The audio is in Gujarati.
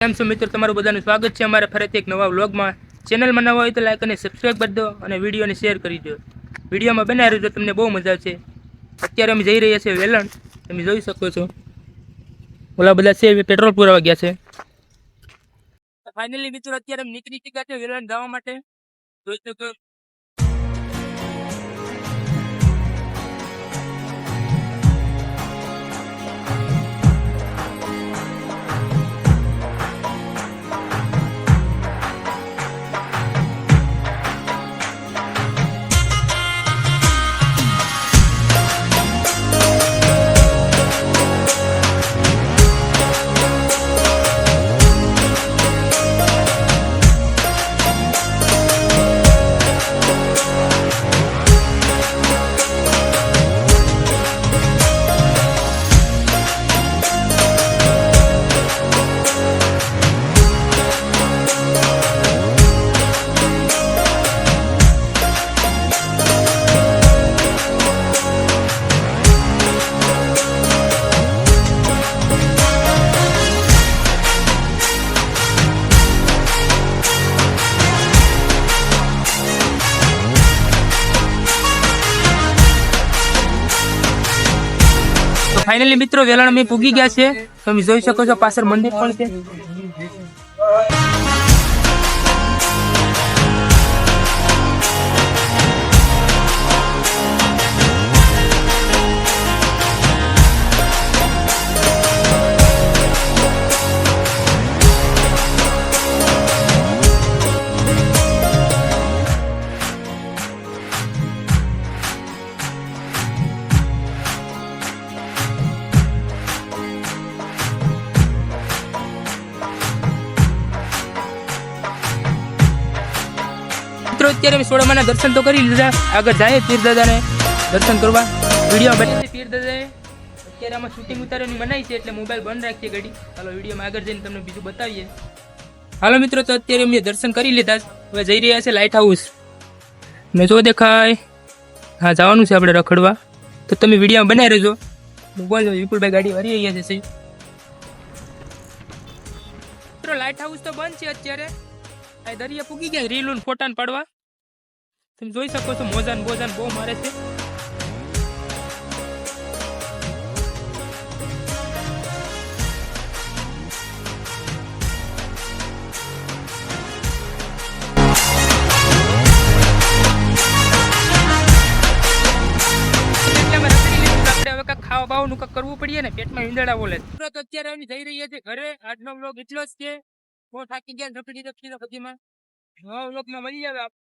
કેમ છો મિત્રો, તમારું બધાનું સ્વાગત છે અમારા ફરીથી એક નવા વ્લોગમાં। ચેનલમાં નવા હોય તો લાઈક અને સબસ્ક્રાઈબ કરી દો અને વિડીયોને શેર કરી દો। વિડીયોમાં બનાવી રહ્યો તો તમને બહુ મજા આવશે। અત્યારે અમે જઈ રહ્યા છીએ વેલણ, તમે જોઈ શકો છો। ઓલા બધા છે પેટ્રોલ પુરાવા ગયા છે। ફાઇનલી મિત્રો અત્યારે અમે નીકળી ચૂક્યા છે વેલણ જવા માટે। જોઈ શકો ફાઇનલી મિત્રો વેલણ અમે પૂગી ગયા છે। તમે જોઈ શકો છો પાછળ મંદિર પણ છે। અત્યારે અમે સોડામાના દર્શન તો કરી લીધા, આગળ જાય પીર દાદાને દર્શન કરવા। વિડીયો બની પીર દાદાએ અત્યારે આમાં શૂટિંગ ઉતારવાની મનાઈ છે એટલે મોબાઈલ બંધ રાખીએ ઘડી। હાલો વિડીયોમાં આગળ જઈને તમને બીજું બતાવીએ। હાલો મિત્રો, તો અત્યારે અમે દર્શન કરી લીધા, હવે જઈ રહ્યા છે લાઇટ હાઉસ ને જો દેખાય। હા, જવાનું છે આપણે રખડવા, તો તમે વિડીયોમાં બનાવી રહેજો। બોલો વિપુલભાઈ ગાડી વારી રહ્યા છે। મિત્રો લાઇટ હાઉસ તો બંધ છે અત્યારે, આ દરિયા પૂગી ગયા રીલ ફોટાને પાડવા। તમે જોઈ શકો છો મોજાન બોજાન બહુ મારે છે। ખાવા બાવાનું કાંક કરવું પડીએ ને, પેટમાં ઈંદડા બોલે તો અત્યારે અમે જઈ રહ્યા છીએ ઘરે। આજનો વ્લોગ એટલો જ છે, બહુ થાકી ગયા રખડી બધીમાં। નવા વ્લોગમાં મળી આવે।